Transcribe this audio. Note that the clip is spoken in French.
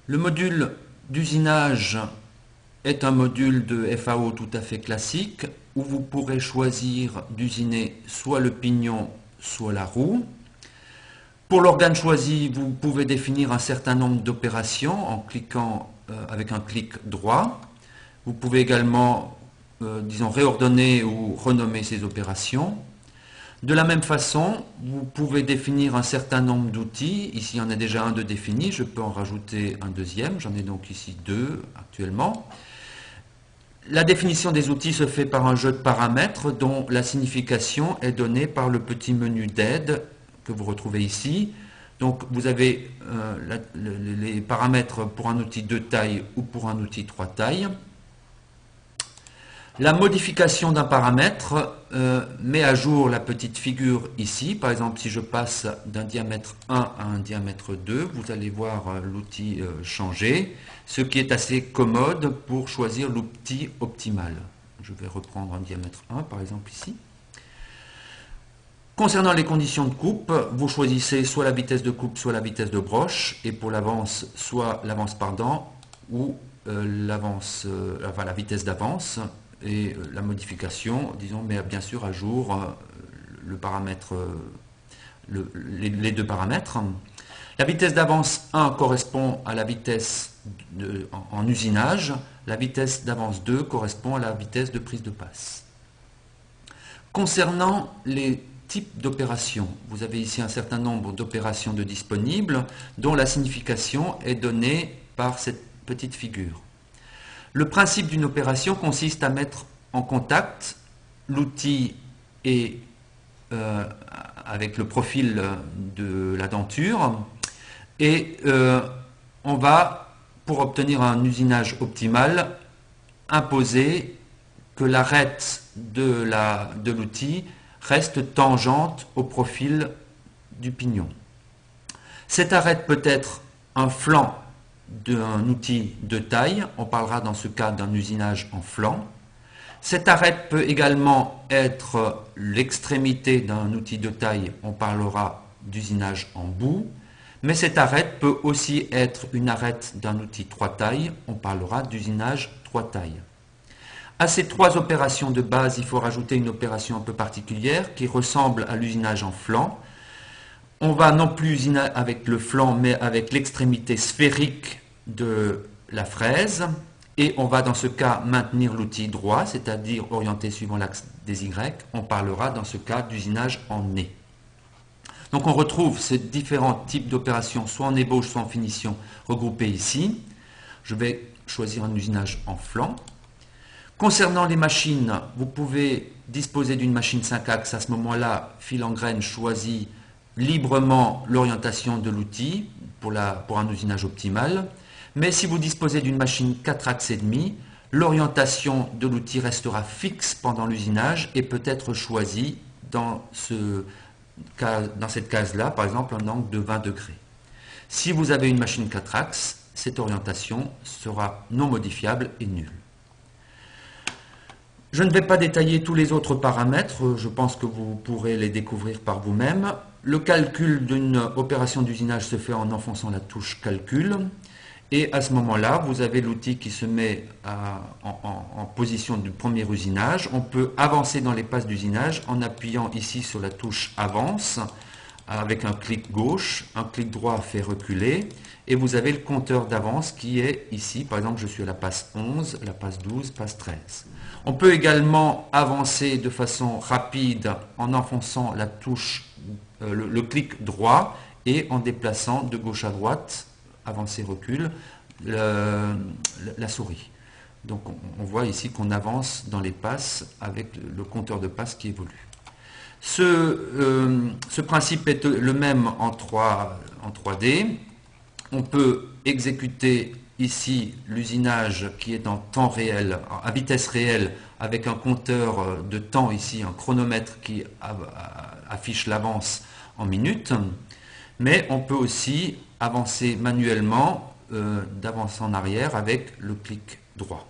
Le module d'usinage est un module de FAO tout à fait classique où vous pourrez choisir d'usiner soit le pignon, soit la roue. Pour l'organe choisi, vous pouvez définir un certain nombre d'opérations en cliquant avec un clic droit. Vous pouvez également, disons, réordonner ou renommer ces opérations. De la même façon, vous pouvez définir un certain nombre d'outils. Ici, il y en a déjà un de défini. Je peux en rajouter un deuxième. J'en ai donc ici deux actuellement. La définition des outils se fait par un jeu de paramètres dont la signification est donnée par le petit menu d'aide que vous retrouvez ici. Donc vous avez les paramètres pour un outil 2 tailles ou pour un outil 3 tailles. La modification d'un paramètre met à jour la petite figure ici. Par exemple, si je passe d'un diamètre 1 à un diamètre 2, vous allez voir l'outil changer, ce qui est assez commode pour choisir l'outil optimal. Je vais reprendre un diamètre 1, par exemple ici. Concernant les conditions de coupe, vous choisissez soit la vitesse de coupe, soit la vitesse de broche, et pour l'avance, soit l'avance par dent, ou la vitesse d'avance, et la modification, disons, met bien sûr à jour le paramètre, les deux paramètres. La vitesse d'avance 1 correspond à la vitesse en usinage, la vitesse d'avance 2 correspond à la vitesse de prise de passe. Concernant les types d'opérations, vous avez ici un certain nombre d'opérations de disponibles dont la signification est donnée par cette petite figure. Le principe d'une opération consiste à mettre en contact l'outil avec le profil de la denture et on va, pour obtenir un usinage optimal, imposer que l'arête de l'outil reste tangente au profil du pignon. Cette arête peut être un flanc d'un outil de taille, on parlera dans ce cas d'un usinage en flanc. Cette arête peut également être l'extrémité d'un outil de taille, on parlera d'usinage en bout. Mais cette arête peut aussi être une arête d'un outil 3 tailles, on parlera d'usinage 3 tailles. À ces trois opérations de base, il faut rajouter une opération un peu particulière qui ressemble à l'usinage en flanc. On va non plus usiner avec le flanc, mais avec l'extrémité sphérique de la fraise. Et on va dans ce cas maintenir l'outil droit, c'est-à-dire orienté suivant l'axe des Y. On parlera dans ce cas d'usinage en nez. Donc on retrouve ces différents types d'opérations, soit en ébauche, soit en finition, regroupés ici. Je vais choisir un usinage en flanc. Concernant les machines, vous pouvez disposer d'une machine 5 axes. À ce moment-là, fil en graine choisit librement l'orientation de l'outil pour un usinage optimal. Mais si vous disposez d'une machine 4 axes et demi, l'orientation de l'outil restera fixe pendant l'usinage et peut être choisie dans cette case-là, par exemple, un angle de 20 degrés. Si vous avez une machine 4 axes, cette orientation sera non modifiable et nulle. Je ne vais pas détailler tous les autres paramètres, je pense que vous pourrez les découvrir par vous-même. Le calcul d'une opération d'usinage se fait en enfonçant la touche calcul. Et à ce moment-là, vous avez l'outil qui se met en position du premier usinage. On peut avancer dans les passes d'usinage en appuyant ici sur la touche avance avec un clic gauche, un clic droit fait reculer. Et vous avez le compteur d'avance qui est ici. Par exemple, je suis à la passe 11, la passe 12, passe 13. On peut également avancer de façon rapide en enfonçant la touche, le clic droit et en déplaçant de gauche à droite, avancer, recul, la souris. Donc on voit ici qu'on avance dans les passes avec le compteur de passes qui évolue. Ce principe est le même en 3D. On peut exécuter ici l'usinage qui est en temps réel, à vitesse réelle, avec un compteur de temps ici, un chronomètre qui affiche l'avance en minutes. Mais on peut aussi avancer manuellement d'avance en arrière avec le clic droit.